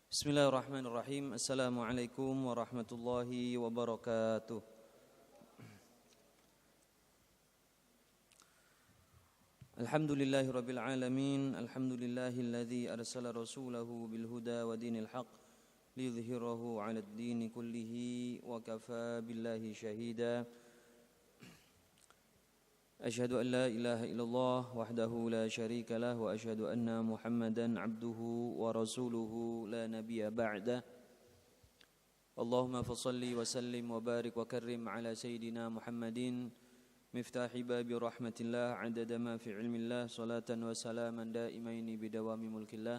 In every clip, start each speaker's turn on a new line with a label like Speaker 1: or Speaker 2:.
Speaker 1: Bismillahirrahmanirrahim. Assalamualaikum warahmatullahi wabarakatuh. Alhamdulillahi rabbil alamin. Alhamdulillahilladzi arsala rasulahu bil huda wa dinil haq liyudhhirahu 'alad dini kullihi wa kafaa billahi shahida. Asyhadu an la ilaha illallah wahdahu la syarika lah wa asyhadu anna Muhammadan abduhu wa rasuluhu la nabiyya ba'dah. Allahumma fassalli wa sallim wa barik wa karrim ala sayyidina Muhammadin miftahi babi rahmatillah adada ma fi ilmillah salatan wa salaman daimaini bidawami mulkillah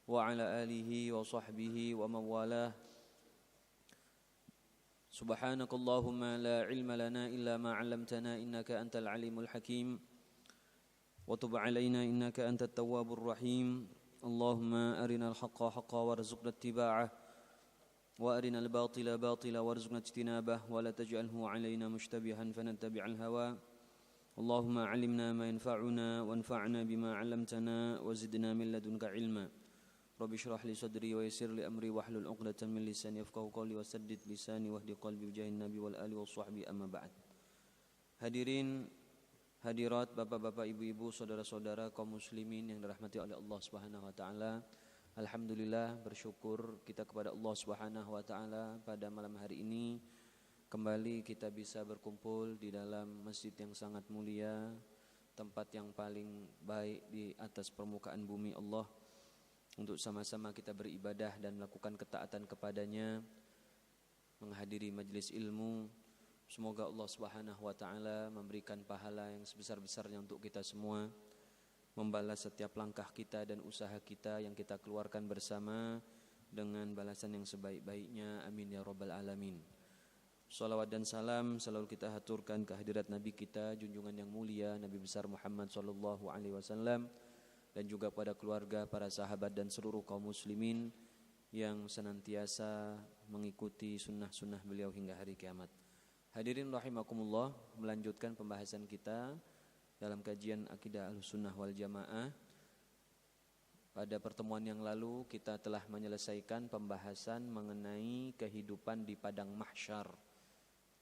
Speaker 1: wa ala alihi wa sahbihi wa mawalah. Subhanakallahumma la ilma lana illa ma 'allamtana innaka antal alimul hakim wa tub 'alaina innaka antat tawwabur rahim. Allahumma arinal haqqa haqqan warzuqna ittiba'ah wa arinal batila batila warzuqna ijtinabah wa la taj'alhu 'alaina mushtabihan fanattabi'al hawa. Allahumma 'allimna ma yanfa'una wanfa'na bima 'allamtana wa zidna min ladunka 'ilma. Rabbi shrah li sadri wa yassir li amri wahlul 'uqdatam min lisani yafqahu qawli wasaddid lisani wahdi qalbi bijahin nabi wal ali washabbi amma ba'd. Hadirin hadirat, bapak-bapak, ibu-ibu, saudara-saudara kaum muslimin yang dirahmati oleh Allah Subhanahu wa taala. Alhamdulillah, bersyukur kita kepada Allah Subhanahu wa taala pada malam hari ini kembali kita bisa berkumpul di dalam masjid yang sangat mulia, tempat yang paling baik di atas permukaan bumi Allah, untuk sama-sama kita beribadah dan melakukan ketaatan kepadanya, menghadiri majlis ilmu. Semoga Allah Subhanahu wa taala memberikan pahala yang sebesar-besarnya untuk kita semua, membalas setiap langkah kita dan usaha kita yang kita keluarkan bersama dengan balasan yang sebaik-baiknya. Amin ya rabbal alamin. Salawat dan salam selalu kita haturkan kehadirat Nabi kita, junjungan yang mulia Nabi besar Muhammad sallallahu alaihi wasallam, dan juga pada keluarga, para sahabat dan seluruh kaum muslimin yang senantiasa mengikuti sunnah-sunnah beliau hingga hari kiamat. Hadirin rahimakumullah, melanjutkan pembahasan kita dalam kajian akidah Ahlussunnah wal Jamaah. Pada pertemuan yang lalu kita telah menyelesaikan pembahasan mengenai kehidupan di padang mahsyar,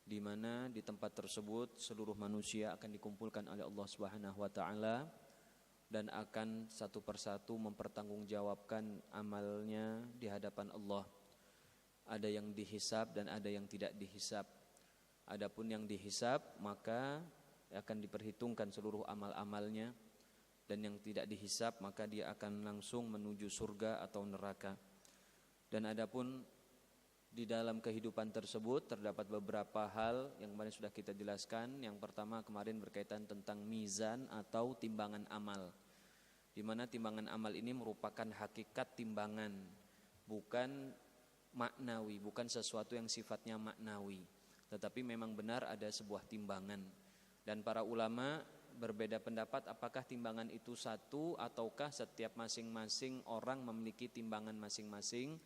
Speaker 1: di mana di tempat tersebut seluruh manusia akan dikumpulkan oleh Allah Subhanahu wa taala dan akan satu persatu mempertanggungjawabkan amalnya di hadapan Allah. Ada yang dihisab dan ada yang tidak dihisab. Adapun yang dihisab maka akan diperhitungkan seluruh amal-amalnya, dan yang tidak dihisab maka dia akan langsung menuju surga atau neraka. Dan adapun di dalam kehidupan tersebut terdapat beberapa hal yang kemarin sudah kita jelaskan. Yang pertama kemarin berkaitan tentang mizan atau timbangan amal, di mana timbangan amal ini merupakan hakikat timbangan, bukan maknawi, bukan sesuatu yang sifatnya maknawi, tetapi memang benar ada sebuah timbangan. Dan para ulama berbeda pendapat apakah timbangan itu satu ataukah setiap masing-masing orang memiliki timbangan masing-masing,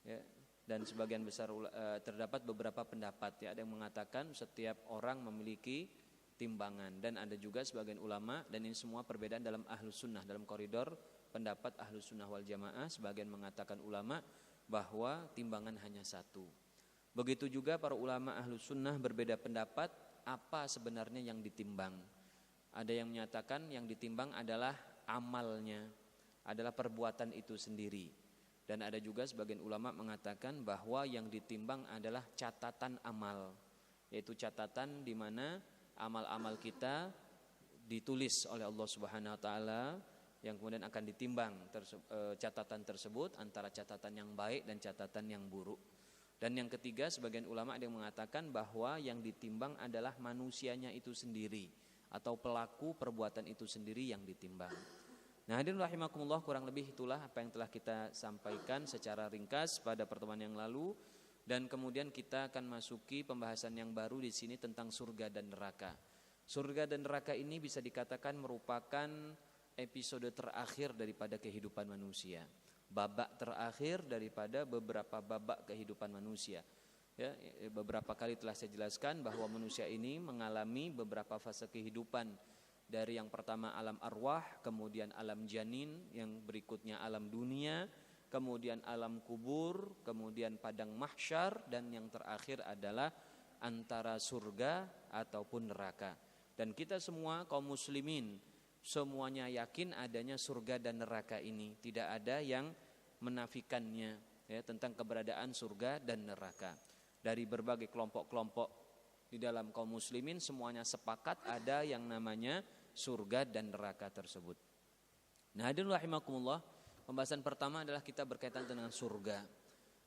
Speaker 1: ya. Dan sebagian besar terdapat beberapa pendapat, ya. Ada yang mengatakan setiap orang memiliki timbangan, dan ada juga sebagian ulama, dan ini semua perbedaan dalam Ahlus Sunnah, dalam koridor pendapat Ahlus Sunnah wal Jamaah. Sebagian mengatakan ulama bahwa timbangan hanya satu. Begitu juga para ulama Ahlus Sunnah berbeda pendapat apa sebenarnya yang ditimbang. Ada yang menyatakan yang ditimbang adalah amalnya, adalah perbuatan itu sendiri. Dan ada juga sebagian ulama mengatakan bahwa yang ditimbang adalah catatan amal, yaitu catatan di mana amal-amal kita ditulis oleh Allah Subhanahu wa taala, yang kemudian akan ditimbang catatan tersebut antara catatan yang baik dan catatan yang buruk. Dan yang ketiga, sebagian ulama ada yang mengatakan bahwa yang ditimbang adalah manusianya itu sendiri, atau pelaku perbuatan itu sendiri yang ditimbang. Nah, hadirin rahimakumullah, kurang lebih itulah apa yang telah kita sampaikan secara ringkas pada pertemuan yang lalu. Dan kemudian kita akan masuki pembahasan yang baru di sini tentang surga dan neraka. Surga dan neraka ini bisa dikatakan merupakan episode terakhir daripada kehidupan manusia, babak terakhir daripada beberapa babak kehidupan manusia. Ya, beberapa kali telah saya jelaskan bahwa manusia ini mengalami beberapa fase kehidupan. Dari yang pertama alam arwah, kemudian alam janin, yang berikutnya alam dunia, kemudian alam kubur, kemudian padang mahsyar, dan yang terakhir adalah antara surga ataupun neraka. Dan kita semua kaum muslimin semuanya yakin adanya surga dan neraka ini, tidak ada yang menafikannya ya, tentang keberadaan surga dan neraka. Dari berbagai kelompok-kelompok di dalam kaum muslimin semuanya sepakat ada yang namanya surga dan neraka tersebut. Nah, hadirin rahimakumullah, pembahasan pertama adalah kita berkaitan dengan surga.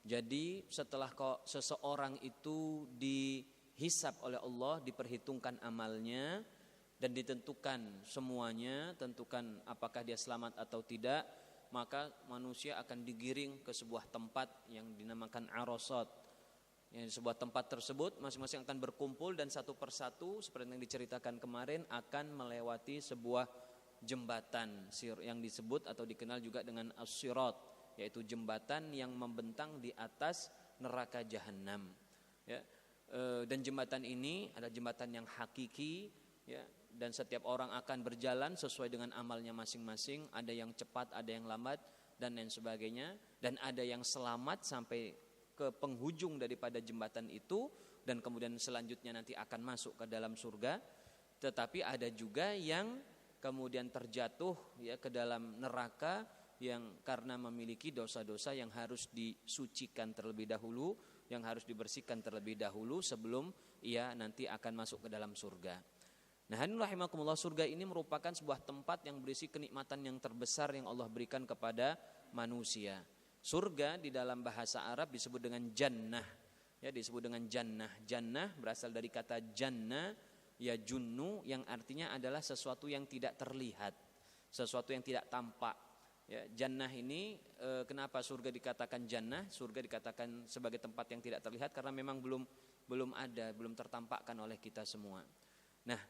Speaker 1: Jadi setelah seseorang itu dihisab oleh Allah, diperhitungkan amalnya dan ditentukan semuanya, tentukan apakah dia selamat atau tidak, maka manusia akan digiring ke sebuah tempat yang dinamakan arasat. Yang sebuah tempat tersebut masing-masing akan berkumpul dan satu persatu seperti yang diceritakan kemarin akan melewati sebuah jembatan yang disebut atau dikenal juga dengan as-sirat, yaitu jembatan yang membentang di atas neraka jahanam ya. Dan jembatan ini adalah jembatan yang hakiki ya, dan setiap orang akan berjalan sesuai dengan amalnya masing-masing. Ada yang cepat, ada yang lambat dan lain sebagainya, dan ada yang selamat sampai ke penghujung daripada jembatan itu dan kemudian selanjutnya nanti akan masuk ke dalam surga. Tetapi ada juga yang kemudian terjatuh ya ke dalam neraka yang karena memiliki dosa-dosa yang harus disucikan terlebih dahulu, yang harus dibersihkan terlebih dahulu sebelum ia nanti akan masuk ke dalam surga. Nah, hadirin rahimakumullah, surga ini merupakan sebuah tempat yang berisi kenikmatan yang terbesar yang Allah berikan kepada manusia. Surga di dalam bahasa Arab disebut dengan jannah. Ya, disebut dengan jannah. Jannah berasal dari kata jannah ya junnu, yang artinya adalah sesuatu yang tidak terlihat, sesuatu yang tidak tampak. Ya, jannah ini kenapa surga dikatakan jannah? Surga dikatakan sebagai tempat yang tidak terlihat karena memang belum ada, belum tertampakkan oleh kita semua. Nah,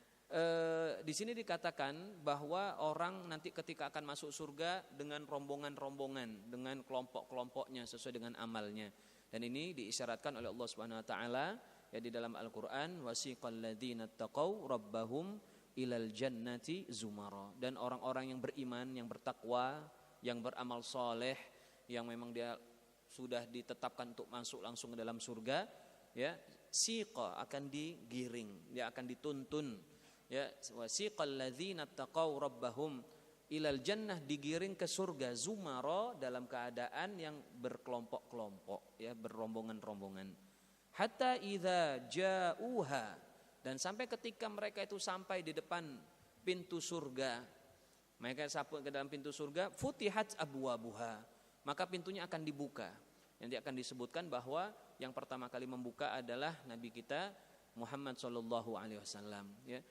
Speaker 1: di sini dikatakan bahwa orang nanti ketika akan masuk surga dengan rombongan-rombongan, dengan kelompok-kelompoknya sesuai dengan amalnya. Dan ini diisyaratkan oleh Allah Subhanahu wa taala ya di dalam Al-Qur'an, wasiqal ladzina taqaw rabbahum ilal jannati zumara. Dan orang-orang yang beriman, yang bertakwa, yang beramal soleh, yang memang dia sudah ditetapkan untuk masuk langsung ke dalam surga, ya, siqa akan digiring, dia akan dituntun. Ya, wasiqal ladzina taqaw rabbahum ilal jannah, digiring ke surga zumara dalam keadaan yang berkelompok-kelompok ya, berombongan-rombongan. Hatta idza ja'uha, dan sampai ketika mereka itu sampai di depan pintu surga, mereka sampai ke dalam pintu surga, futihat abwabuha, maka pintunya akan dibuka. Nanti akan disebutkan bahwa yang pertama kali membuka adalah Nabi kita Muhammad sallallahu alaihi wasallam ya.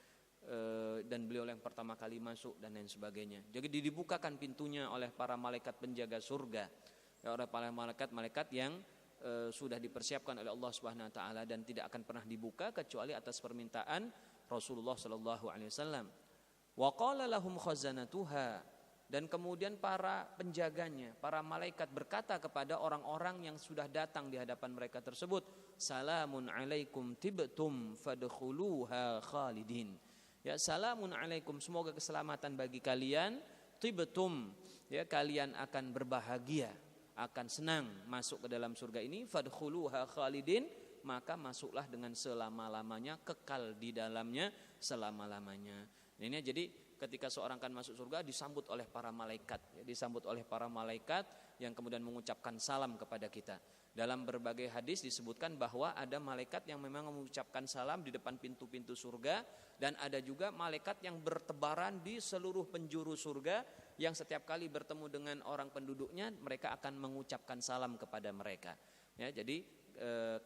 Speaker 1: Dan beliau yang pertama kali masuk dan lain sebagainya. Jadi dibukakan pintunya oleh para malaikat penjaga surga, ya, oleh para malaikat-malaikat yang sudah dipersiapkan oleh Allah Subhanahu wa taala, dan tidak akan pernah dibuka kecuali atas permintaan Rasulullah sallallahu alaihi wasallam. Wa qala lahum khazanatuha, dan kemudian para penjaganya, para malaikat berkata kepada orang-orang yang sudah datang di hadapan mereka tersebut, salamun alaikum tibtum fadkhuluha khalidin. Ya, salamun alaikum, semoga keselamatan bagi kalian, tibtum, ya, kalian akan berbahagia, akan senang masuk ke dalam surga ini, fadkhuluha khalidin, maka masuklah dengan selama-lamanya, kekal di dalamnya selama-lamanya. Ini jadi ketika seorang akan masuk surga disambut oleh para malaikat, ya, disambut oleh para malaikat yang kemudian mengucapkan salam kepada kita. Dalam berbagai hadis disebutkan bahwa ada malaikat yang memang mengucapkan salam di depan pintu-pintu surga, dan ada juga malaikat yang bertebaran di seluruh penjuru surga, yang setiap kali bertemu dengan orang penduduknya mereka akan mengucapkan salam kepada mereka. Ya, jadi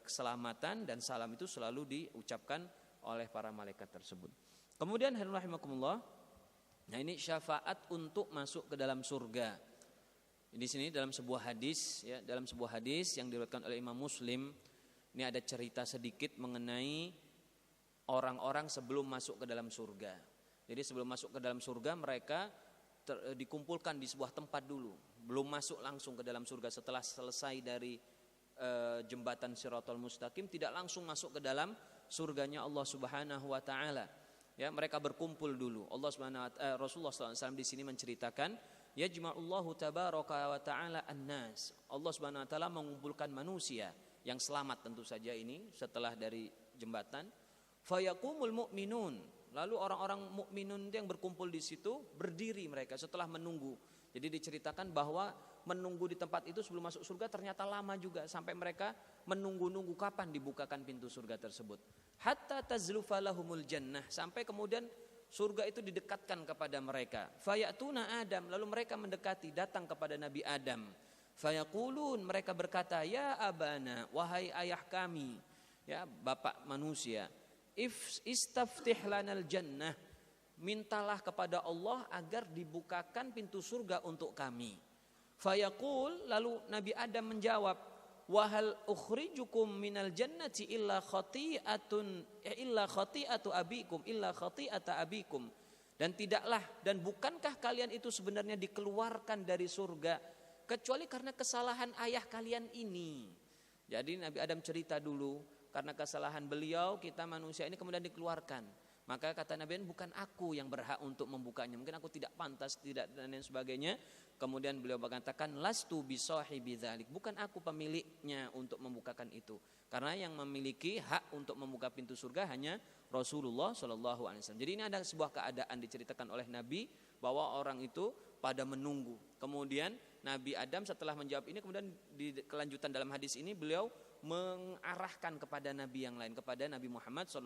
Speaker 1: keselamatan dan salam itu selalu diucapkan oleh para malaikat tersebut. Kemudian hadirin rahimakumullah, nah ini syafaat untuk masuk ke dalam surga. Di sini dalam sebuah hadis, ya, dalam sebuah hadis yang diriwayatkan oleh Imam Muslim, ini ada cerita sedikit mengenai orang-orang sebelum masuk ke dalam surga. Jadi sebelum masuk ke dalam surga mereka dikumpulkan di sebuah tempat dulu, belum masuk langsung ke dalam surga. Setelah selesai dari jembatan Shiratal Mustaqim, tidak langsung masuk ke dalam surganya Allah Subhanahu wa taala. Ya, mereka berkumpul dulu. Allah Subhanahu wa taala, Rasulullah SAW di sini menceritakan yajma'ullahu tabaraka wa ta'ala an-nas. Allah Subhanahu wa taala mengumpulkan manusia yang selamat tentu saja ini setelah dari jembatan. Fayaqumul mu'minun. Lalu orang-orang mukminun yang berkumpul di situ berdiri mereka setelah menunggu. Jadi diceritakan bahwa menunggu di tempat itu sebelum masuk surga ternyata lama juga sampai mereka menunggu-nunggu kapan dibukakan pintu surga tersebut. Hatta tazlufa lahumul jannah, sampai kemudian surga itu didekatkan kepada mereka. Fayatuna Adam, lalu mereka mendekati datang kepada Nabi Adam. Fayaqulun, mereka berkata, ya abana, wahai ayah kami, ya bapak manusia, istaftih lanal jannah, mintalah kepada Allah agar dibukakan pintu surga untuk kami. Fayaqul, lalu Nabi Adam menjawab, wahal ukhrijukum minal jannati illa khati'atu abikum, dan tidaklah dan bukankah kalian itu sebenarnya dikeluarkan dari surga kecuali karena kesalahan ayah kalian ini. Jadi Nabi Adam cerita dulu, karena kesalahan beliau kita manusia ini kemudian dikeluarkan. Maka kata Nabi, bukan aku yang berhak untuk membukanya, mungkin aku tidak pantas, tidak dan lain sebagainya. Kemudian beliau mengatakan, lastu bisahibi dzalik, bukan aku pemiliknya untuk membukakan itu. Karena yang memiliki hak untuk membuka pintu surga hanya Rasulullah SAW. Jadi ini ada sebuah keadaan diceritakan oleh Nabi bahwa orang itu pada menunggu. Kemudian Nabi Adam setelah menjawab ini, kemudian di kelanjutan dalam hadis ini beliau mengarahkan kepada Nabi yang lain, kepada Nabi Muhammad SAW.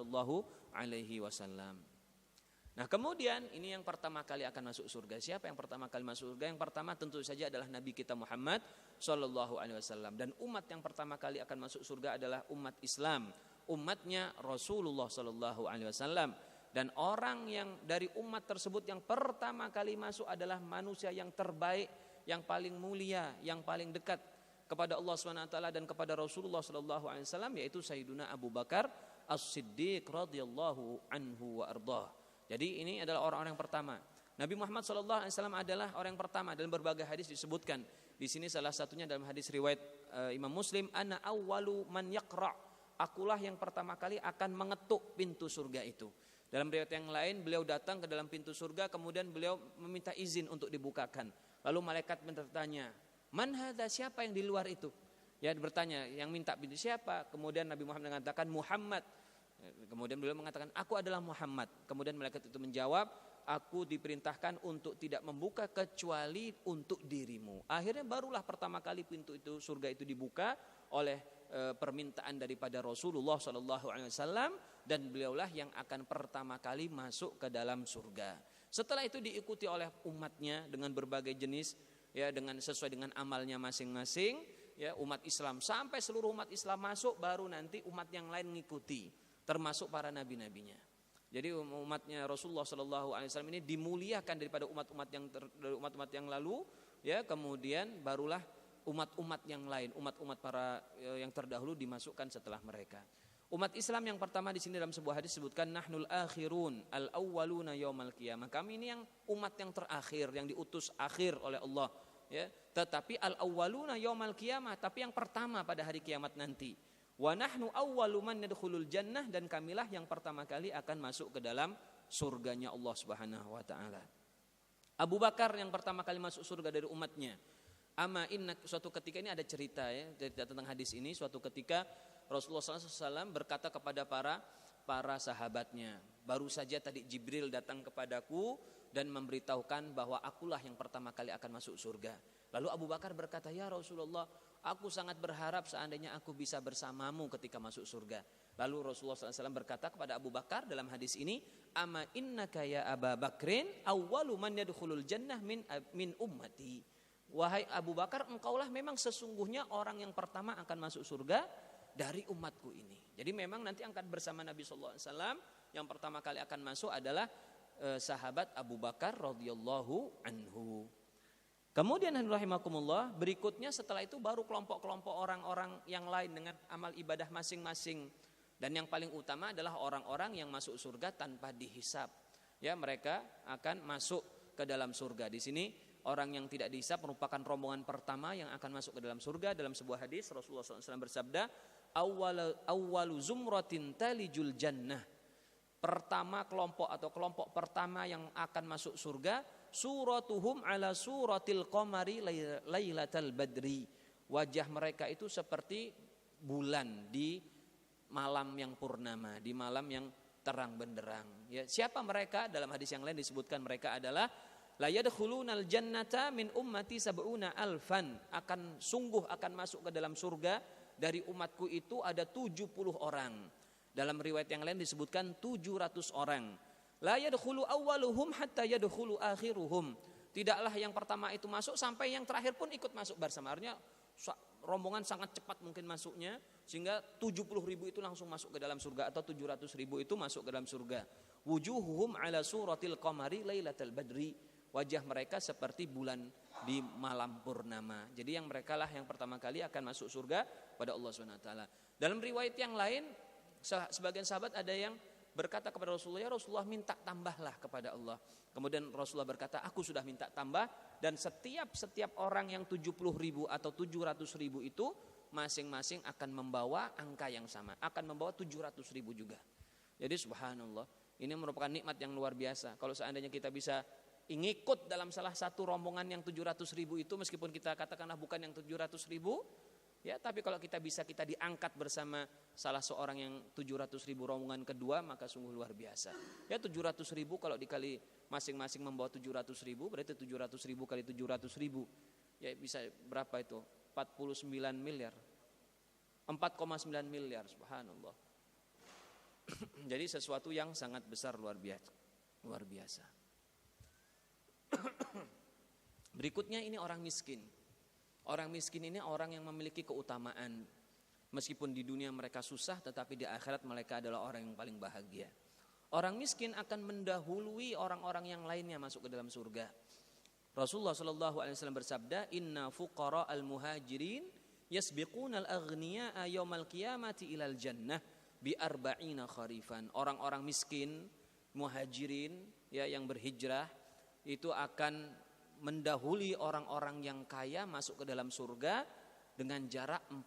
Speaker 1: Nah kemudian ini yang pertama kali akan masuk surga. Siapa yang pertama kali masuk surga? Yang pertama tentu saja adalah Nabi kita Muhammad SAW. Dan umat yang pertama kali akan masuk surga adalah umat Islam, umatnya Rasulullah SAW. Dan orang yang dari umat tersebut yang pertama kali masuk adalah manusia yang terbaik, yang paling mulia, yang paling dekat kepada Allah SWT dan kepada Rasulullah SAW, yaitu Sayyiduna Abu Bakar As-Siddiq radhiyallahu anhu wa ardhah. Jadi ini adalah orang-orang yang pertama. Nabi Muhammad SAW adalah orang yang pertama. Dalam berbagai hadis disebutkan. Di sini salah satunya dalam hadis riwayat Imam Muslim, ana awwalu man yaqra', akulah yang pertama kali akan mengetuk pintu surga itu. Dalam riwayat yang lain beliau datang ke dalam pintu surga, kemudian beliau meminta izin untuk dibukakan. Lalu malaikat bertanya, man hadza, siapa yang di luar itu? Ya bertanya, yang minta pintu siapa? Kemudian Nabi Muhammad mengatakan Muhammad. Kemudian beliau mengatakan, aku adalah Muhammad. Kemudian malaikat itu menjawab, aku diperintahkan untuk tidak membuka kecuali untuk dirimu. Akhirnya barulah pertama kali pintu itu surga itu dibuka oleh permintaan daripada Rasulullah SAW, dan beliaulah yang akan pertama kali masuk ke dalam surga. Setelah itu diikuti oleh umatnya dengan berbagai jenis, ya dengan sesuai dengan amalnya masing-masing, ya umat Islam sampai seluruh umat Islam masuk, baru nanti umat yang lain mengikuti, termasuk para nabi-nabinya. Jadi umatnya Rasulullah SAW ini dimuliakan daripada umat-umat yang lalu, ya kemudian barulah umat-umat yang lain, umat-umat para yang terdahulu dimasukkan setelah mereka. Umat Islam yang pertama di sini dalam sebuah hadis disebutkan nahnul akhirun al-awwaluna yaumal qiyamah. Kami ini yang umat yang terakhir, yang diutus akhir oleh Allah, ya. Tetapi al-awwaluna yaumal qiyamah, tapi yang pertama pada hari kiamat nanti. Wa nahnu awwalu man yadkhulul jannah, dan kamilah yang pertama kali akan masuk ke dalam surganya Allah Subhanahu wa taala. Abu Bakar yang pertama kali masuk surga dari umatnya. Ama inna, suatu ketika ini ada cerita, ya, cerita tentang hadis ini. Suatu ketika Rasulullah SAW berkata kepada para sahabatnya, baru saja tadi Jibril datang kepadaku dan memberitahukan bahwa akulah yang pertama kali akan masuk surga. Lalu Abu Bakar berkata, ya Rasulullah, aku sangat berharap seandainya aku bisa bersamamu ketika masuk surga. Lalu Rasulullah SAW berkata kepada Abu Bakar dalam hadis ini, ama innaka ya Aba Bakrin awwalu man yadkhulul jannah min ummati. Wahai Abu Bakar, engkaulah memang sesungguhnya orang yang pertama akan masuk surga dari umatku ini. Jadi memang nanti akan bersama Nabi SAW, yang pertama kali akan masuk adalah sahabat Abu Bakar radhiyallahu anhu. Kemudian rahimakumullah, berikutnya setelah itu baru kelompok-kelompok orang-orang yang lain dengan amal ibadah masing-masing. Dan yang paling utama adalah orang-orang yang masuk surga tanpa dihisab. Ya, mereka akan masuk ke dalam surga. Di sini orang yang tidak dihisab merupakan rombongan pertama yang akan masuk ke dalam surga. Dalam sebuah hadis Rasulullah SAW bersabda, awwalu zumratin talijul jannah. Pertama kelompok atau kelompok pertama yang akan masuk surga suratuhum ala suratil qamari lailatal badri. Wajah mereka itu seperti bulan di malam yang purnama, di malam yang terang benderang. Ya, siapa mereka? Dalam hadis yang lain disebutkan mereka adalah la yadkhulunal jannata min ummati sab'una alfan, sungguh akan masuk ke dalam surga dari umatku itu ada 70 orang. Dalam riwayat yang lain disebutkan 700 orang. La yadkhulu awwaluhum hatta yadkhulu akhiruhum. Tidaklah yang pertama itu masuk sampai yang terakhir pun ikut masuk bersama. Artinya rombongan sangat cepat mungkin masuknya, sehingga 70.000 itu langsung masuk ke dalam surga, atau 700.000 itu masuk ke dalam surga. Wujuhuhum ala suratil qamari lailatal badri. Wajah mereka seperti bulan di malam purnama. Jadi yang mereka lah yang pertama kali akan masuk surga pada Allah SWT. Dalam riwayat yang lain, sebagian sahabat ada yang berkata kepada Rasulullah, ya Rasulullah, minta tambahlah kepada Allah. Kemudian Rasulullah berkata, aku sudah minta tambah, dan setiap orang yang 70.000 atau 700.000 itu masing-masing akan membawa angka yang sama, akan membawa 700.000 juga. Jadi subhanallah, ini merupakan nikmat yang luar biasa. Kalau seandainya kita bisa ngikut dalam salah satu rombongan yang 700.000 itu, meskipun kita katakanlah bukan yang 700.000, ya, tapi kalau kita diangkat bersama salah seorang yang 700.000 rombongan kedua, maka sungguh luar biasa. Ya, 700.000 kalau dikali masing-masing membawa 700.000, berarti 700.000 kali 700.000, ya bisa berapa itu? 49 miliar, 4,9 miliar, subhanallah. Jadi sesuatu yang sangat besar, luar biasa. Berikutnya ini orang miskin. Orang miskin ini orang yang memiliki keutamaan. Meskipun di dunia mereka susah, tetapi di akhirat mereka adalah orang yang paling bahagia. Orang miskin akan mendahului orang-orang yang lainnya masuk ke dalam surga. Rasulullah SAW bersabda, Inna fuqara al-muhajirin yasbiquna al-aghniya'a yawmal qiyamati ilal jannah bi arba'ina kharifan. Orang-orang miskin, muhajirin, ya, yang berhijrah, itu akan mendahului orang-orang yang kaya masuk ke dalam surga dengan jarak 40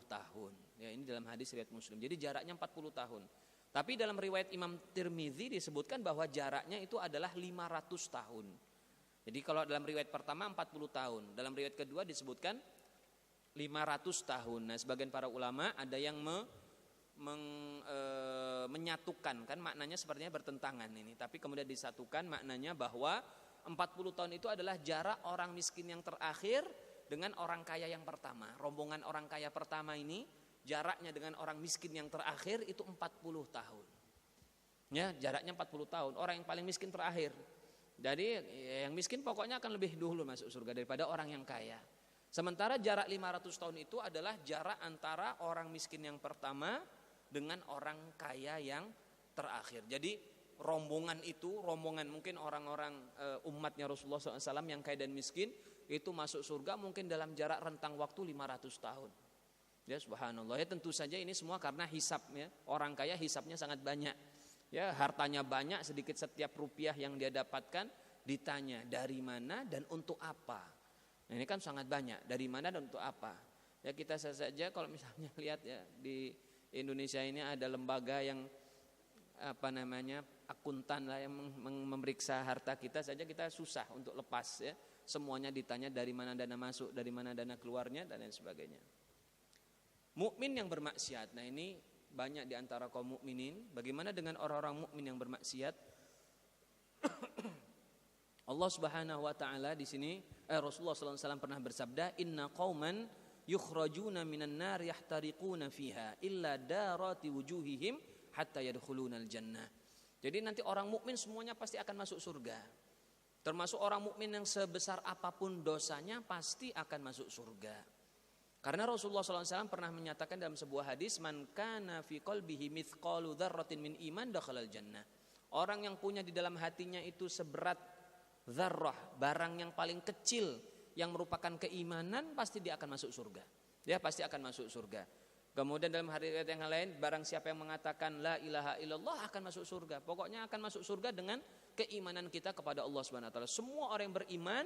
Speaker 1: tahun. Ya, ini dalam hadis riwayat Muslim. Jadi jaraknya 40 tahun. Tapi dalam riwayat Imam Tirmidzi disebutkan bahwa jaraknya itu adalah 500 tahun. Jadi kalau dalam riwayat pertama 40 tahun, dalam riwayat kedua disebutkan 500 tahun. Nah, sebagian para ulama ada yang menyatukan, kan maknanya sepertinya bertentangan ini, tapi kemudian disatukan maknanya bahwa 40 tahun itu adalah jarak orang miskin yang terakhir dengan orang kaya yang pertama. Rombongan orang kaya pertama ini jaraknya dengan orang miskin yang terakhir itu 40 tahun. Ya, jaraknya 40 tahun. Orang yang paling miskin terakhir. Jadi yang miskin pokoknya akan lebih dulu masuk surga daripada orang yang kaya. Sementara jarak 500 tahun itu adalah jarak antara orang miskin yang pertama dengan orang kaya yang terakhir. Jadi rombongan mungkin orang-orang umatnya Rasulullah SAW yang kaya dan miskin itu masuk surga mungkin dalam jarak rentang waktu 500 tahun. Ya, subhanallah. Ya, tentu saja ini semua karena hisabnya. Orang kaya hisabnya sangat banyak. Ya, hartanya banyak, sedikit setiap rupiah yang dia dapatkan ditanya dari mana dan untuk apa. Nah, ini kan sangat banyak, dari mana dan untuk apa. Ya, kita saja kalau misalnya lihat ya di Indonesia ini ada lembaga yang akuntan lah yang memeriksa harta kita saja, kita susah untuk lepas ya. Semuanya ditanya dari mana dana masuk, dari mana dana keluarnya dan lain sebagainya. Mukmin yang bermaksiat. Nah, ini banyak di antara kaum mukminin. Bagaimana dengan orang-orang mukmin yang bermaksiat? Allah Subhanahu wa taala di sini Rasulullah sallallahu alaihi wasallam pernah bersabda, "Inna qauman yukhrajuna minan nar yahtariquna fiha illa darati wujuhihim hatta yadkhulunal jannah." Jadi nanti orang mukmin semuanya pasti akan masuk surga. Termasuk orang mukmin yang sebesar apapun dosanya pasti akan masuk surga. Karena Rasulullah SAW pernah menyatakan dalam sebuah hadis, man kana fi qalbihi mithqalu dzarratin min iman dakhalal jannah. Orang yang punya di dalam hatinya itu seberat dzarrah, barang yang paling kecil yang merupakan keimanan, pasti dia akan masuk surga. Dia pasti akan masuk surga. Kemudian dalam hadis yang lain, barang siapa yang mengatakan la ilaha illallah akan masuk surga. Pokoknya akan masuk surga dengan keimanan kita kepada Allah Subhanahu wa taala. Semua orang yang beriman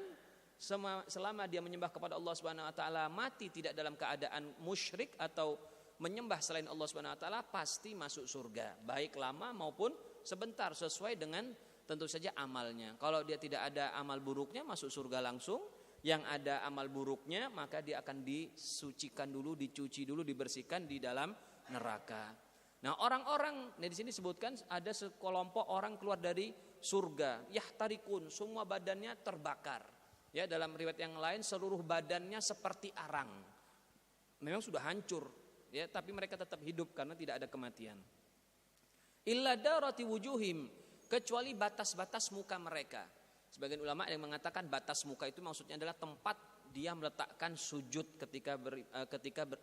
Speaker 1: selama dia menyembah kepada Allah Subhanahu wa taala, mati tidak dalam keadaan musyrik atau menyembah selain Allah Subhanahu wa taala, pasti masuk surga, baik lama maupun sebentar, sesuai dengan
Speaker 2: tentu saja amalnya. Kalau dia tidak ada amal buruknya masuk surga langsung. Yang ada amal buruknya maka dia akan disucikan dulu, dicuci dulu, dibersihkan di dalam neraka. Nah, orang-orang di sini disebutkan ada sekelompok orang keluar dari surga, yahtarikun, semua badannya terbakar. Ya, dalam riwayat yang lain seluruh badannya seperti arang. Memang sudah hancur, ya, tapi mereka tetap hidup karena tidak ada kematian. Illa darati wujuhim, kecuali batas-batas muka mereka. Sebagian ulama yang mengatakan batas muka itu maksudnya adalah tempat dia meletakkan sujud ketika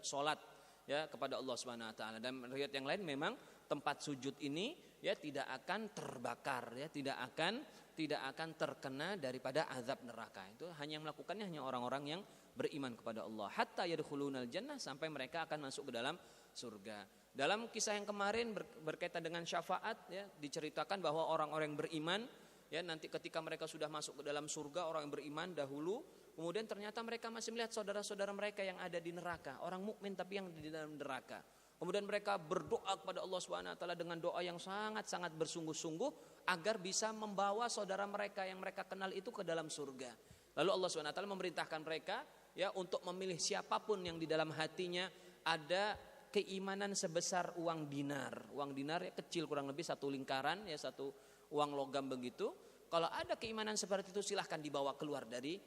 Speaker 2: sholat, ya, kepada Allah Subhanahu Wa Taala. Dan riwayat yang lain memang tempat sujud ini ya tidak akan terbakar, ya, tidak akan terkena daripada azab neraka. Itu hanya yang melakukannya hanya orang-orang yang beriman kepada Allah. Hatta yadkhulunal jannah, sampai mereka akan masuk ke dalam surga. Dalam kisah yang kemarin berkaitan dengan syafaat, ya, diceritakan bahwa orang-orang yang beriman, ya, nanti ketika mereka sudah masuk ke dalam surga, orang yang beriman dahulu, kemudian ternyata mereka masih melihat saudara-saudara mereka yang ada di neraka, orang mukmin tapi yang di dalam neraka. Kemudian mereka berdoa kepada Allah Subhanahu Wa Taala dengan doa yang sangat-sangat bersungguh-sungguh agar bisa membawa saudara mereka yang mereka kenal itu ke dalam surga. Lalu Allah Subhanahu Wa Taala memerintahkan mereka, ya, untuk memilih siapapun yang di dalam hatinya ada keimanan sebesar uang dinar. Uang dinar ya kecil, kurang lebih satu lingkaran, ya, satu uang logam begitu. Kalau ada keimanan seperti itu silahkan dibawa keluar dari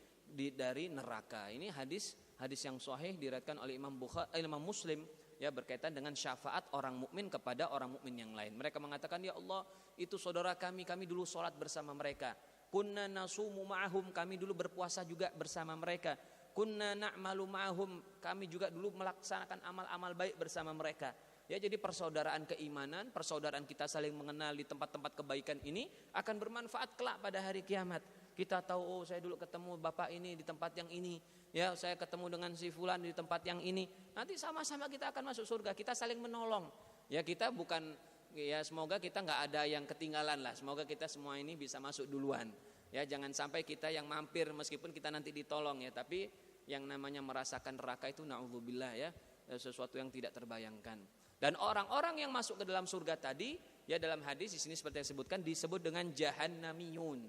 Speaker 2: neraka. Ini hadis yang sahih diriwayatkan oleh Imam Muslim, ya, berkaitan dengan syafaat orang mukmin kepada orang mukmin yang lain. Mereka mengatakan, ya Allah, itu saudara kami dulu sholat bersama mereka. Kunna nasumu ma'ahum, kami dulu berpuasa juga bersama mereka. Kunna na'malu ma'ahum, kami juga dulu melaksanakan amal-amal baik bersama mereka. Ya, jadi persaudaraan keimanan, persaudaraan kita saling mengenal di tempat-tempat kebaikan ini akan bermanfaat kelak pada hari kiamat. Kita tahu, oh, saya dulu ketemu bapak ini di tempat yang ini, ya, saya ketemu dengan si fulan di tempat yang ini. Nanti sama-sama kita akan masuk surga. Kita saling menolong. Ya, kita bukan, ya, semoga kita nggak ada yang ketinggalan lah. Semoga kita semua ini bisa masuk duluan. Ya, jangan sampai kita yang mampir meskipun kita nanti ditolong, ya, tapi yang namanya merasakan neraka itu na'udzubillah, ya, sesuatu yang tidak terbayangkan. Dan orang-orang yang masuk ke dalam surga tadi, ya, dalam hadis di sini seperti yang disebutkan disebut dengan jahannamiyun,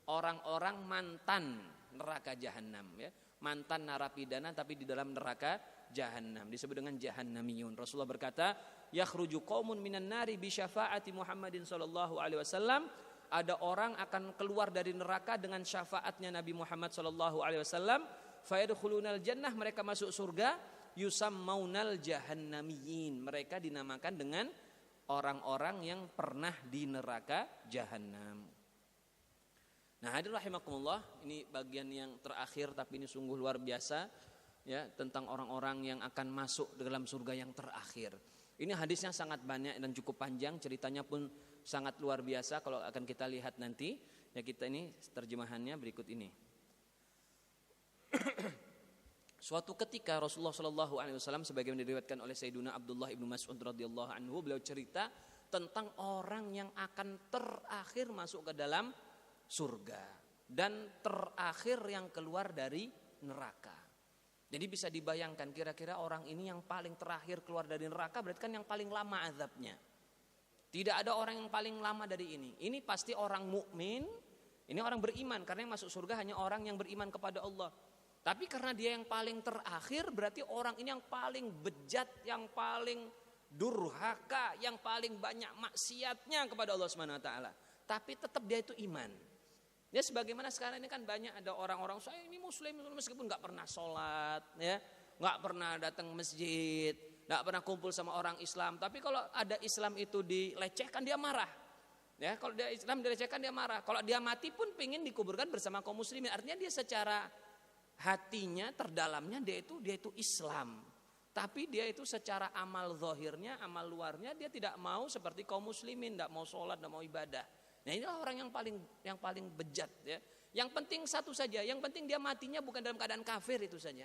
Speaker 2: orang-orang mantan neraka jahanam, ya, mantan narapidana tapi di dalam neraka jahanam disebut dengan jahannamiyun. Rasulullah berkata, yakhruju qaumun minan nari bi syafaati Muhammadin sallallahu alaihi wasallam, ada orang akan keluar dari neraka dengan syafaatnya Nabi Muhammad sallallahu alaihi wasallam, fayadkhulunal jannah, mereka masuk surga, yusammaunal jahannamiyin, mereka dinamakan dengan orang-orang yang pernah di neraka jahanam. Nah, hadirin rahimakumullah, ini bagian yang terakhir tapi ini sungguh luar biasa, ya, tentang orang-orang yang akan masuk dalam surga yang terakhir. Ini hadisnya sangat banyak dan cukup panjang, ceritanya pun sangat luar biasa kalau akan kita lihat nanti. Ya, kita ini terjemahannya berikut ini. Suatu ketika Rasulullah Shallallahu Alaihi Wasallam, sebagaimana diriwayatkan oleh Sayyiduna Abdullah ibnu Mas'ud radhiyallahu anhu, beliau cerita tentang orang yang akan terakhir masuk ke dalam surga dan terakhir yang keluar dari neraka. Jadi bisa dibayangkan kira-kira orang ini yang paling terakhir keluar dari neraka berarti kan yang paling lama azabnya. Tidak ada orang yang paling lama dari ini. Ini pasti orang mukmin, ini orang beriman, karena yang masuk surga hanya orang yang beriman kepada Allah. Tapi karena dia yang paling terakhir berarti orang ini yang paling bejat, yang paling durhaka, yang paling banyak maksiatnya kepada Allah Subhanahu wa taala. Tapi tetap dia itu iman. Ya, sebagaimana sekarang ini kan banyak ada orang-orang, saya ini muslim meskipun nggak pernah sholat, ya, nggak pernah datang masjid, nggak pernah kumpul sama orang Islam. Tapi kalau ada Islam itu dilecehkan dia marah. Ya, kalau dia Islam dilecehkan dia marah. Kalau dia mati pun pengen dikuburkan bersama kaum muslimin. Artinya dia secara hatinya, terdalamnya dia itu Islam. Tapi dia itu secara amal zahirnya, amal luarnya dia tidak mau seperti kaum muslimin, tidak mau sholat, tidak mau ibadah. Nah, inilah orang yang paling bejat, ya. Yang penting satu saja, yang penting dia matinya bukan dalam keadaan kafir, itu saja.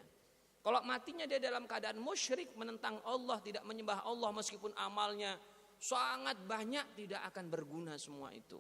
Speaker 2: Kalau matinya dia dalam keadaan musyrik, menentang Allah, tidak menyembah Allah meskipun amalnya sangat banyak, tidak akan berguna semua itu.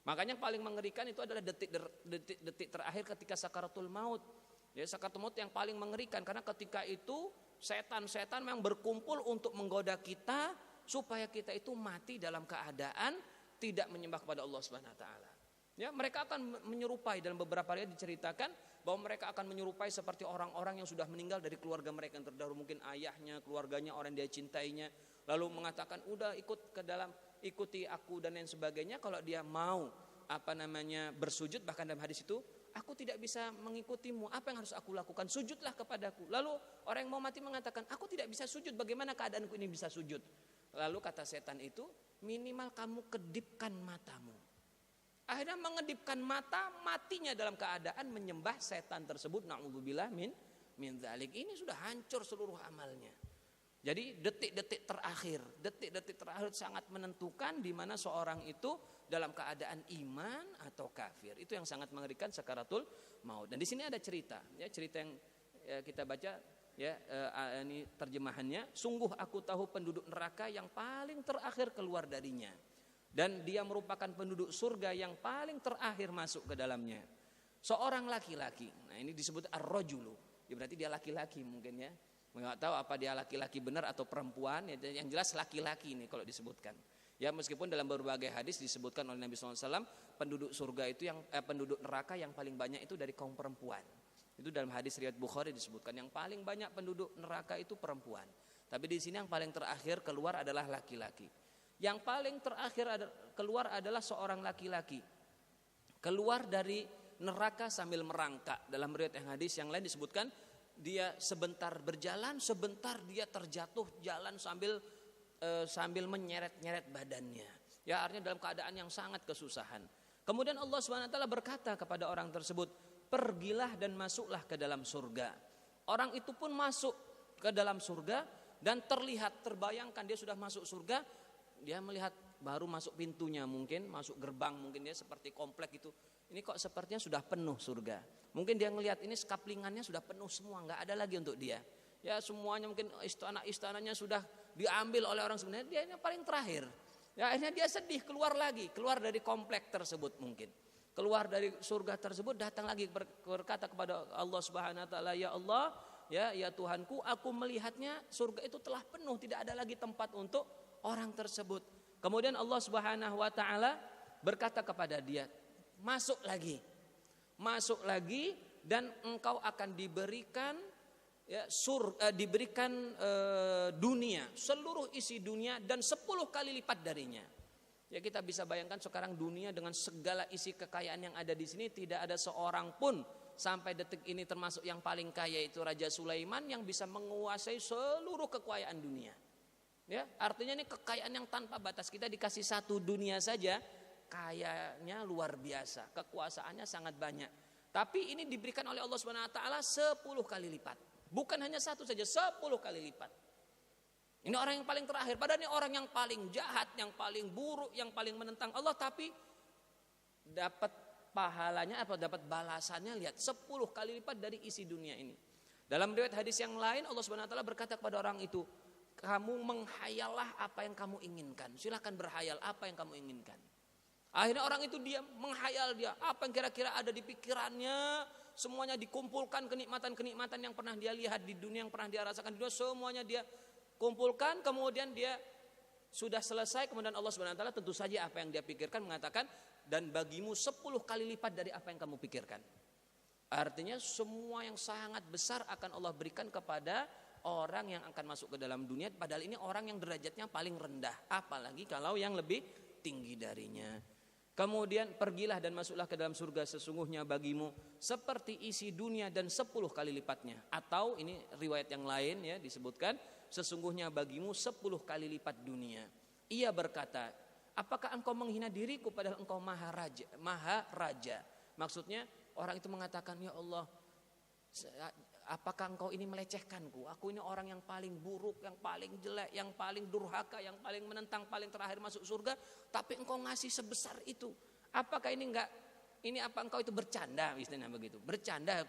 Speaker 2: Makanya paling mengerikan itu adalah detik terakhir ketika sakaratul maut. Ya, sakaratul maut yang paling mengerikan karena ketika itu setan-setan memang berkumpul untuk menggoda kita supaya kita itu mati dalam keadaan tidak menyembah kepada Allah Subhanahu wa taala. Ya, mereka akan menyerupai, dalam beberapa riwayat diceritakan bahwa mereka akan menyerupai seperti orang-orang yang sudah meninggal dari keluarga mereka yang terdahulu, mungkin ayahnya, keluarganya, orang yang dia cintainya, lalu mengatakan udah ikut ke dalam, ikuti aku dan lain sebagainya. Kalau dia mau bersujud, bahkan dalam hadis itu, aku tidak bisa mengikutimu, apa yang harus aku lakukan? Sujudlah kepadaku. Lalu orang yang mau mati mengatakan, aku tidak bisa sujud, bagaimana keadaanku ini bisa sujud? Lalu kata setan itu, minimal kamu kedipkan matamu. Akhirnya mengedipkan mata, matinya dalam keadaan menyembah setan tersebut. Na'udzubillah min dzalik. Ini sudah hancur seluruh amalnya. Jadi detik-detik terakhir sangat menentukan di mana seorang itu dalam keadaan iman atau kafir. Itu yang sangat mengerikan, sakaratul maut. Dan di sini ada cerita, ya, cerita yang kita baca, ya, ini terjemahannya. Sungguh aku tahu penduduk neraka yang paling terakhir keluar darinya, dan dia merupakan penduduk surga yang paling terakhir masuk ke dalamnya. Seorang laki-laki. Nah, ini disebut ar-rajulu. Ya, berarti dia laki-laki mungkin, ya. Enggak tahu apa dia laki-laki benar atau perempuan, ya, yang jelas laki-laki ini kalau disebutkan. Ya, meskipun dalam berbagai hadis disebutkan oleh Nabi SAW, penduduk surga itu penduduk neraka yang paling banyak itu dari kaum perempuan. Itu dalam hadis riwayat Bukhari disebutkan yang paling banyak penduduk neraka itu perempuan. Tapi di sini yang paling terakhir keluar adalah laki-laki. Yang paling terakhir keluar adalah seorang laki-laki. Keluar dari neraka sambil merangkak. Dalam riwayat yang hadis yang lain disebutkan dia sebentar berjalan, sebentar dia terjatuh jalan sambil menyeret-nyeret badannya. Ya, artinya dalam keadaan yang sangat kesusahan. Kemudian Allah SWT berkata kepada orang tersebut, pergilah dan masuklah ke dalam surga. Orang itu pun masuk ke dalam surga dan terbayangkan dia sudah masuk surga. Dia melihat baru masuk pintunya, mungkin masuk gerbang, mungkin dia seperti komplek itu. Ini kok sepertinya sudah penuh surga. Mungkin dia ngelihat ini skaplingannya sudah penuh semua, nggak ada lagi untuk dia. Ya, semuanya mungkin istana-istananya sudah diambil oleh orang sebenarnya. Dia ini paling terakhir. Ya, akhirnya dia sedih, keluar dari komplek tersebut mungkin. Keluar dari surga tersebut, datang lagi berkata kepada Allah Subhanahu wa taala, ya Allah, ya Tuhanku, aku melihatnya surga itu telah penuh, tidak ada lagi tempat untuk orang tersebut. Kemudian Allah Subhanahu wa taala berkata kepada dia, masuk lagi dan engkau akan diberikan, ya, dunia, seluruh isi dunia dan 10 kali lipat darinya. Ya, kita bisa bayangkan sekarang dunia dengan segala isi kekayaan yang ada di sini, tidak ada seorang pun sampai detik ini termasuk yang paling kaya itu Raja Sulaiman yang bisa menguasai seluruh kekayaan dunia. Ya, artinya ini kekayaan yang tanpa batas. Kita dikasih satu dunia saja, kayanya luar biasa, kekuasaannya sangat banyak. Tapi ini diberikan oleh Allah Subhanahu wa taala 10 kali lipat. Bukan hanya satu saja, 10 kali lipat. Ini orang yang paling terakhir, padahal ini orang yang paling jahat, yang paling buruk, yang paling menentang Allah, tapi dapat pahalanya dapat balasannya, lihat 10 kali lipat dari isi dunia ini. Dalam riwayat hadis yang lain Allah Subhanahu wa taala berkata kepada orang itu, kamu menghayallah apa yang kamu inginkan. Silakan berhayal apa yang kamu inginkan. Akhirnya orang itu dia menghayal, dia apa yang kira-kira ada di pikirannya, semuanya dikumpulkan, kenikmatan-kenikmatan yang pernah dia lihat di dunia, yang pernah dia rasakan di dunia, semuanya dia kumpulkan. Kemudian dia sudah selesai, kemudian Allah Subhanahu wa taala tentu saja apa yang dia pikirkan mengatakan, dan bagimu 10 kali lipat dari apa yang kamu pikirkan. Artinya semua yang sangat besar akan Allah berikan kepada orang yang akan masuk ke dalam dunia, padahal ini orang yang derajatnya paling rendah, apalagi kalau yang lebih tinggi darinya. Kemudian pergilah dan masuklah ke dalam surga, sesungguhnya bagimu seperti isi dunia dan 10 kali lipatnya. Atau ini riwayat yang lain, ya, disebutkan sesungguhnya bagimu 10 kali lipat dunia. Ia berkata, apakah engkau menghina diriku padahal engkau maha raja? Maksudnya orang itu mengatakan, ya Allah, apakah engkau ini melecehkanku? Aku ini orang yang paling buruk, yang paling jelek, yang paling durhaka, yang paling menentang, paling terakhir masuk surga, tapi engkau ngasih sebesar itu. Apakah ini apa engkau itu bercanda, istilahnya begitu. Bercanda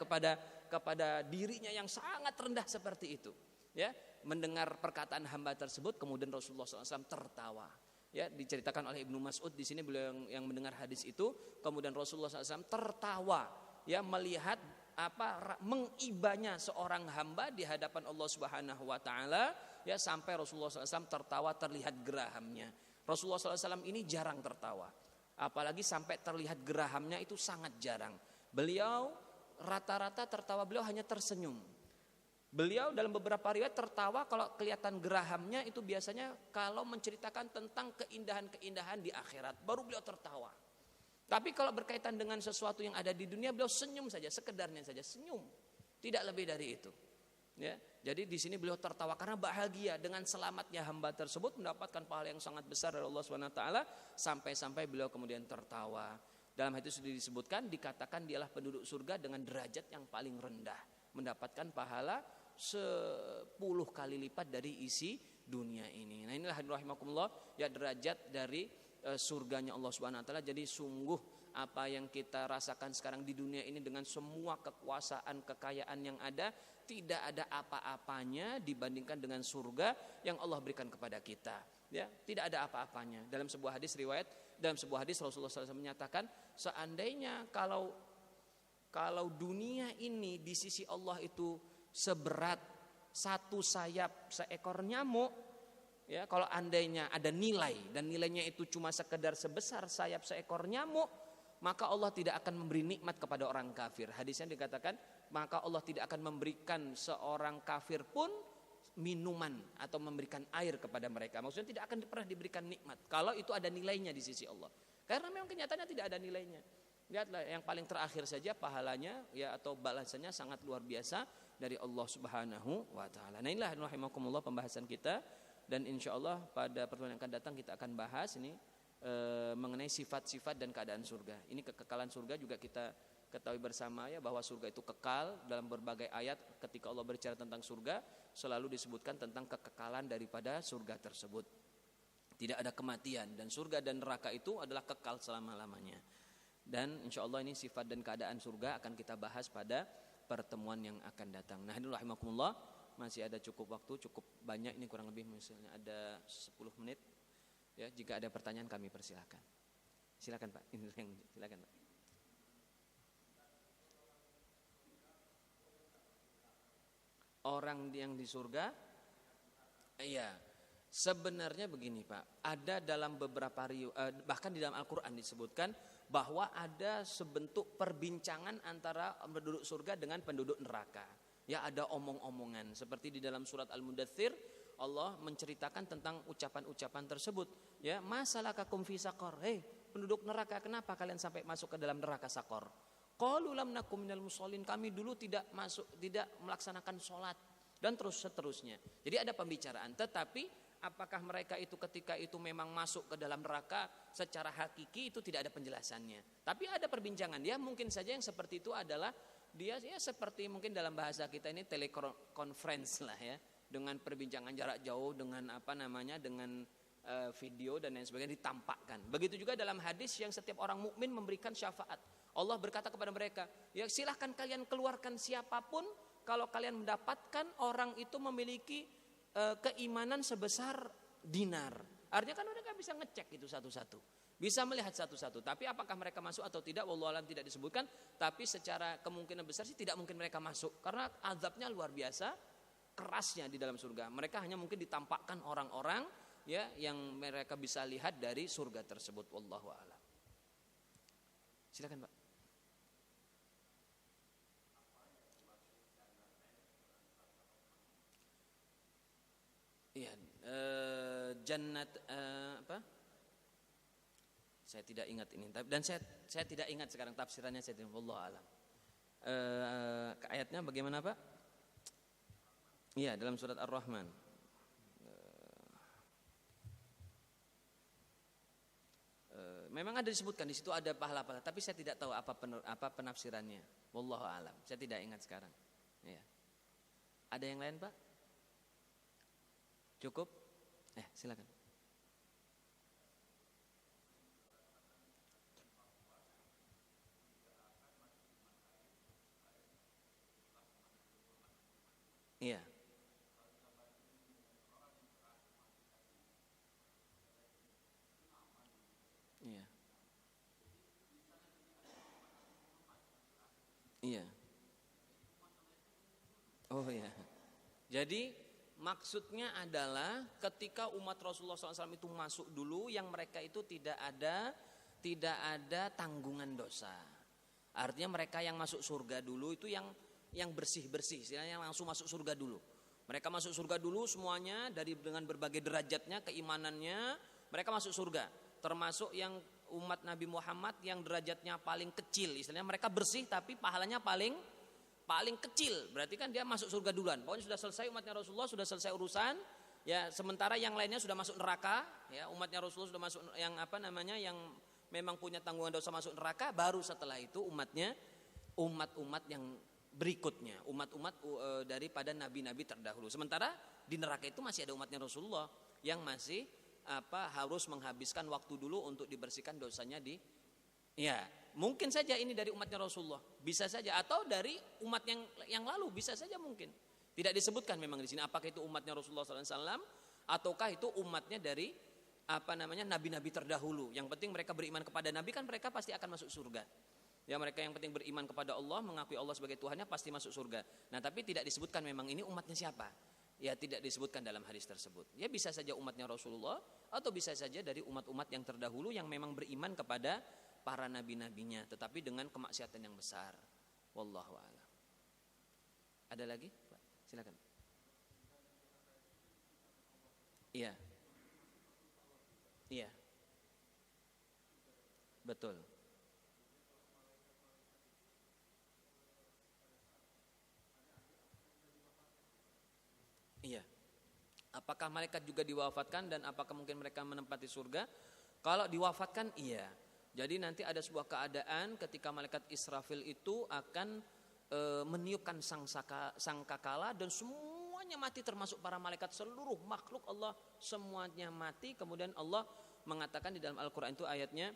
Speaker 2: kepada dirinya yang sangat rendah seperti itu. Ya, mendengar perkataan hamba tersebut, kemudian Rasulullah SAW tertawa. Ya, diceritakan oleh Ibnu Mas'ud di sini, beliau yang mendengar hadis itu, kemudian Rasulullah SAW tertawa, ya, melihat mengibanya seorang hamba di hadapan Allah Subhanahu wa taala, ya, sampai Rasulullah SAW tertawa, terlihat gerahamnya. Rasulullah SAW ini jarang tertawa. Apalagi sampai terlihat gerahamnya itu sangat jarang. Beliau rata-rata tertawa beliau hanya tersenyum. Beliau dalam beberapa riwayat tertawa kalau kelihatan gerahamnya itu biasanya kalau menceritakan tentang keindahan-keindahan di akhirat. Baru beliau tertawa. Tapi kalau berkaitan dengan sesuatu yang ada di dunia, beliau senyum saja, sekedarnya saja senyum, tidak lebih dari itu. Ya, jadi di sini beliau tertawa karena bahagia dengan selamatnya hamba tersebut mendapatkan pahala yang sangat besar dari Allah SWT, sampai-sampai beliau kemudian tertawa. Dalam hal itu sudah disebutkan, dikatakan dialah penduduk surga dengan derajat yang paling rendah, mendapatkan pahala 10 kali lipat dari isi dunia ini. Nah inilah rahimakumullah ya derajat dari surganya Allah Subhanahu wa taala. Jadi sungguh apa yang kita rasakan sekarang di dunia ini dengan semua kekuasaan, kekayaan yang ada, tidak ada apa-apanya dibandingkan dengan surga yang Allah berikan kepada kita. Ya, tidak ada apa-apanya. Dalam sebuah hadis Rasulullah SAW menyatakan, seandainya kalau dunia ini di sisi Allah itu seberat satu sayap seekor nyamuk, ya, kalau andainya ada nilai dan nilainya itu cuma sekedar sebesar sayap seekor nyamuk, maka Allah tidak akan memberi nikmat kepada orang kafir. Hadisnya dikatakan, maka Allah tidak akan memberikan seorang kafir pun minuman atau memberikan air kepada mereka. Maksudnya tidak akan pernah diberikan nikmat kalau itu ada nilainya di sisi Allah. Karena memang kenyataannya tidak ada nilainya. Lihatlah yang paling terakhir saja pahalanya ya atau balasannya sangat luar biasa dari Allah Subhanahu wa taala. Nah inilah rahimakumullah pembahasan kita. Dan insya Allah pada pertemuan yang akan datang kita akan bahas ini mengenai sifat-sifat dan keadaan surga. Ini kekekalan surga juga kita ketahui bersama ya bahwa surga itu kekal. Dalam berbagai ayat ketika Allah berbicara tentang surga selalu disebutkan tentang kekekalan daripada surga tersebut. Tidak ada kematian dan surga dan neraka itu adalah kekal selama-lamanya. Dan insya Allah ini sifat dan keadaan surga akan kita bahas pada pertemuan yang akan datang. Nah, hadirin rahimakumullah, masih ada cukup waktu, cukup banyak ini kurang lebih misalnya ada 10 menit. Ya, jika ada pertanyaan kami persilakan. Silakan Pak. Silakan Pak. Orang yang di surga, iya. Sebenarnya begini Pak, ada dalam beberapa bahkan di dalam Al-Quran disebutkan bahwa ada sebentuk perbincangan antara penduduk surga dengan penduduk neraka. Ya ada omong-omongan seperti di dalam surat Al-Mudaththir Allah menceritakan tentang ucapan-ucapan tersebut. Ya, masalakakum fi saqar. Hei, penduduk neraka, kenapa kalian sampai masuk ke dalam neraka Saqar? Qalu lam nakum minal musallin. Kami dulu tidak melaksanakan sholat dan terus seterusnya. Jadi ada pembicaraan, tetapi apakah mereka itu ketika itu memang masuk ke dalam neraka secara hakiki itu tidak ada penjelasannya. Tapi ada perbincangan. Ya mungkin saja yang seperti itu adalah dia ya seperti mungkin dalam bahasa kita ini telekonferensi lah ya, dengan perbincangan jarak jauh dengan dengan video dan lain sebagainya ditampakkan. Begitu juga dalam hadis yang setiap orang mukmin memberikan syafaat. Allah berkata kepada mereka, ya silahkan kalian keluarkan siapapun kalau kalian mendapatkan orang itu memiliki keimanan sebesar dinar. Artinya kan mereka bisa ngecek itu satu-satu, bisa melihat satu-satu. Tapi apakah mereka masuk atau tidak, wallahu alam tidak disebutkan. Tapi secara kemungkinan besar sih tidak mungkin mereka masuk, karena azabnya luar biasa kerasnya di dalam surga. Mereka hanya mungkin ditampakkan orang-orang ya yang mereka bisa lihat dari surga tersebut. Wallahu alam. Silakan Pak. Iya, jannat apa? Saya tidak ingat ini, dan saya tidak ingat sekarang tafsirannya. Saya tidak, wallahu alam. Ayatnya bagaimana Pak? Iya, dalam surat Ar-Rahman. Memang ada disebutkan di situ ada pahala-pahala, tapi saya tidak tahu apa penafsirannya. Wallahu alam. Saya tidak ingat sekarang. Ya. Ada yang lain Pak? Cukup? Silakan. Iya. Iya. Iya. Oh iya. Jadi maksudnya adalah ketika umat Rasulullah SAW itu masuk dulu, yang mereka itu tidak tidak ada tanggungan dosa. Artinya mereka yang masuk surga dulu itu yang bersih-bersih, istilahnya langsung masuk surga dulu. Mereka masuk surga dulu semuanya dengan berbagai derajatnya, keimanannya, mereka masuk surga. Termasuk yang umat Nabi Muhammad yang derajatnya paling kecil, istilahnya mereka bersih tapi pahalanya paling kecil. Berarti kan dia masuk surga duluan. Pokoknya sudah selesai umatnya Rasulullah, sudah selesai urusan. Ya, sementara yang lainnya sudah masuk neraka, ya, umatnya Rasulullah sudah masuk yang yang memang punya tanggungan dosa masuk neraka, baru setelah itu umat-umat yang berikutnya, umat-umat daripada nabi-nabi terdahulu. Sementara di neraka itu masih ada umatnya Rasulullah yang masih harus menghabiskan waktu dulu untuk dibersihkan dosanya ya, mungkin saja ini dari umatnya Rasulullah, bisa saja, atau dari umat yang lalu, bisa saja mungkin. Tidak disebutkan memang di sini apakah itu umatnya Rasulullah SAW ataukah itu umatnya dari nabi-nabi terdahulu. Yang penting mereka beriman kepada nabi, kan mereka pasti akan masuk surga. Ya, mereka yang penting beriman kepada Allah, mengakui Allah sebagai Tuhannya, pasti masuk surga. Nah, tapi tidak disebutkan memang ini umatnya siapa. Ya, tidak disebutkan dalam hadis tersebut. Ya, bisa saja umatnya Rasulullah atau bisa saja dari umat-umat yang terdahulu yang memang beriman kepada para nabi-nabinya, tetapi dengan kemaksiatan yang besar. Wallahu a'lam. Ada lagi? Silakan. Iya. Iya. Betul. Iya. Apakah malaikat juga diwafatkan dan apakah mungkin mereka menempati surga? Kalau diwafatkan, iya. Jadi nanti ada sebuah keadaan ketika malaikat Israfil itu akan meniupkan sangkakala dan semuanya mati, termasuk para malaikat, seluruh makhluk Allah semuanya mati. Kemudian Allah mengatakan di dalam Al-Quran itu ayatnya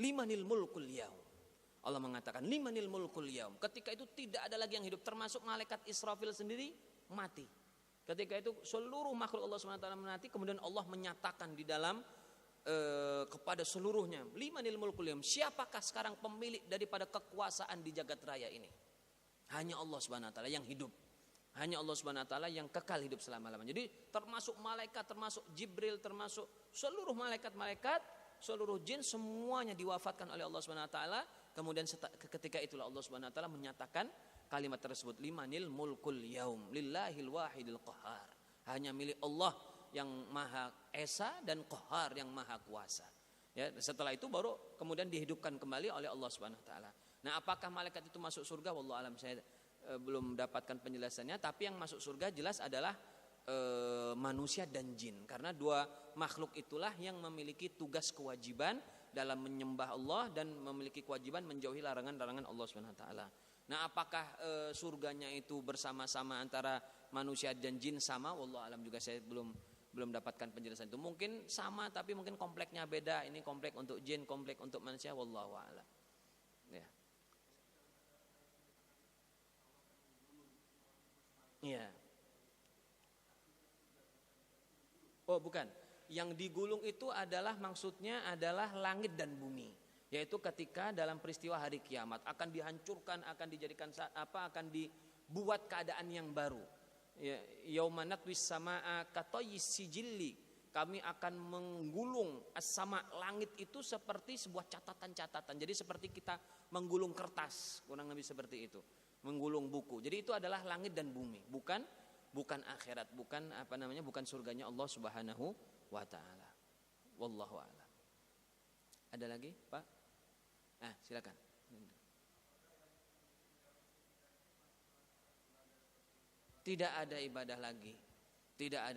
Speaker 2: limanil mulkul yaum. Allah mengatakan limanil mulkul yaum. Ketika itu tidak ada lagi yang hidup, termasuk malaikat Israfil sendiri mati. Ketika itu seluruh makhluk Allah SWT mati. Kemudian Allah menyatakan di dalam kepada seluruhnya, limanil mulkul yaum, siapakah sekarang pemilik daripada kekuasaan di jagat raya ini? Hanya Allah Subhanahu wa taala yang hidup. Hanya Allah Subhanahu wa taala yang kekal hidup selama-lamanya. Jadi termasuk malaikat, termasuk Jibril, termasuk seluruh malaikat-malaikat, seluruh jin, semuanya diwafatkan oleh Allah Subhanahu wa taala. Kemudian ketika itulah Allah Subhanahu wa taala menyatakan kalimat tersebut, limanil mulkul yaum lillahil wahidil qahar. Hanya milik Allah yang maha esa dan qahar yang maha kuasa. Ya, setelah itu baru kemudian dihidupkan kembali oleh Allah Subhanahu wa taala. Nah, apakah malaikat itu masuk surga? Wallahu alam, saya belum mendapatkan penjelasannya, tapi yang masuk surga jelas adalah manusia dan jin, karena dua makhluk itulah yang memiliki tugas kewajiban dalam menyembah Allah dan memiliki kewajiban menjauhi larangan-larangan Allah Subhanahu wa taala. Nah, apakah surganya itu bersama-sama antara manusia dan jin sama? Wallahu alam, juga saya belum dapatkan penjelasan itu. Mungkin sama tapi mungkin kompleknya beda. Ini komplek untuk jin, komplek untuk manusia. Wallahu a'lam. Ya. Iya. Oh, bukan. Yang digulung itu adalah maksudnya adalah langit dan bumi. Yaitu ketika dalam peristiwa hari kiamat akan dihancurkan, akan dijadikan akan dibuat keadaan yang baru. Ya, yauma natwis samaa katoyis sijilli, kami akan menggulung as-sama, langit itu seperti sebuah catatan-catatan. Jadi seperti kita menggulung kertas, kurang lebih seperti itu, menggulung buku. Jadi itu adalah langit dan bumi, bukan akhirat, bukan surganya Allah Subhanahu wa taala. Wallahu a'lam. Ada lagi, Pak? Silakan. Tidak ada ibadah lagi, tidak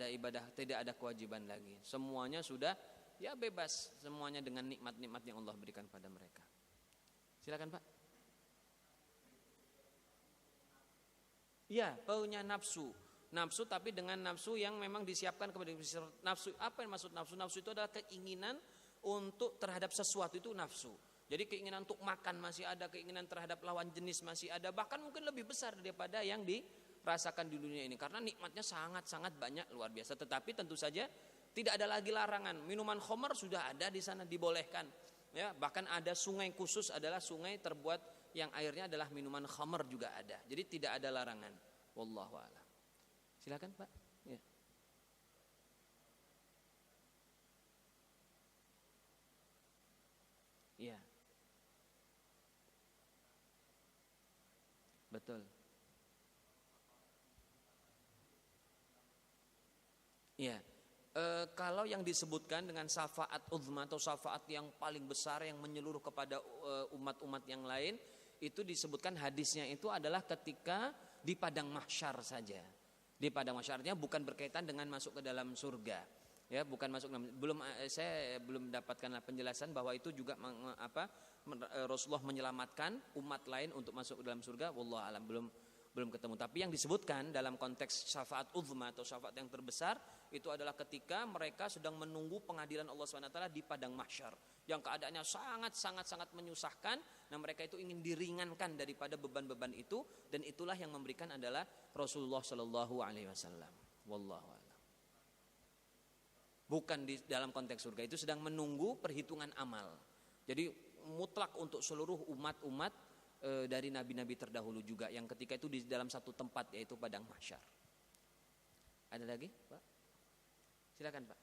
Speaker 2: ada kewajiban lagi. Semuanya sudah ya bebas, semuanya dengan nikmat-nikmat yang Allah berikan pada mereka. Silakan, Pak. Ya, punya nafsu, tapi dengan nafsu yang memang disiapkan kepada nafsu. Apa yang maksud nafsu? Nafsu itu adalah keinginan untuk terhadap sesuatu, itu nafsu. Jadi keinginan untuk makan masih ada, keinginan terhadap lawan jenis masih ada, bahkan mungkin lebih besar daripada yang dirasakan di dunia ini, karena nikmatnya sangat-sangat banyak, luar biasa. Tetapi tentu saja tidak ada lagi larangan. Minuman khamar sudah ada di sana, dibolehkan. Ya, bahkan ada sungai khusus, adalah sungai terbuat yang airnya adalah minuman khamar juga ada. Jadi tidak ada larangan. Wallahu a'lam. Silakan, Pak. Ya. Betul. Iya. Kalau yang disebutkan dengan syafaat uzma atau syafaat yang paling besar yang menyeluruh kepada umat-umat yang lain, itu disebutkan hadisnya itu adalah ketika di padang mahsyar saja. Di padang mahsyarnya bukan berkaitan dengan masuk ke dalam surga. Ya, bukan masuk saya belum dapatkan penjelasan bahwa itu juga Rasulullah menyelamatkan umat lain untuk masuk ke dalam surga. Wallahu alam, belum ketemu. Tapi yang disebutkan dalam konteks syafaat uzma atau syafaat yang terbesar itu adalah ketika mereka sedang menunggu pengadilan Allah SWT di padang mahsyar yang keadaannya sangat menyusahkan. Nah, mereka itu ingin diringankan daripada beban-beban itu, dan itulah yang memberikan adalah Rasulullah Shallallahu Alaihi Wasallam. Wallahu a'lam. Bukan di dalam konteks surga, itu sedang menunggu perhitungan amal. Jadi mutlak untuk seluruh umat-umat dari nabi-nabi terdahulu juga yang ketika itu di dalam satu tempat, yaitu padang mahsyar. Ada lagi, Pak? Silakan, Pak.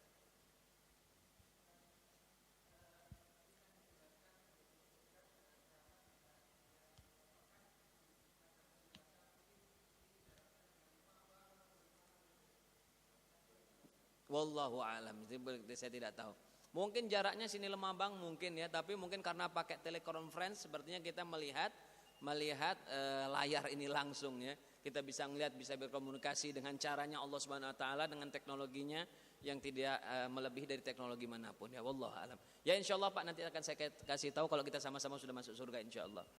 Speaker 2: Wallahu alam, saya tidak tahu. Mungkin jaraknya sini Lemabang mungkin ya, tapi mungkin karena pakai telekonferensi sepertinya kita melihat layar ini langsung ya. Kita bisa melihat, bisa berkomunikasi dengan caranya Allah Subhanahu wa taala dengan teknologinya yang tidak melebihi dari teknologi manapun ya. Wallahu alam. Ya, insyaallah Pak, nanti akan saya kasih tahu kalau kita sama-sama sudah masuk surga insyaallah.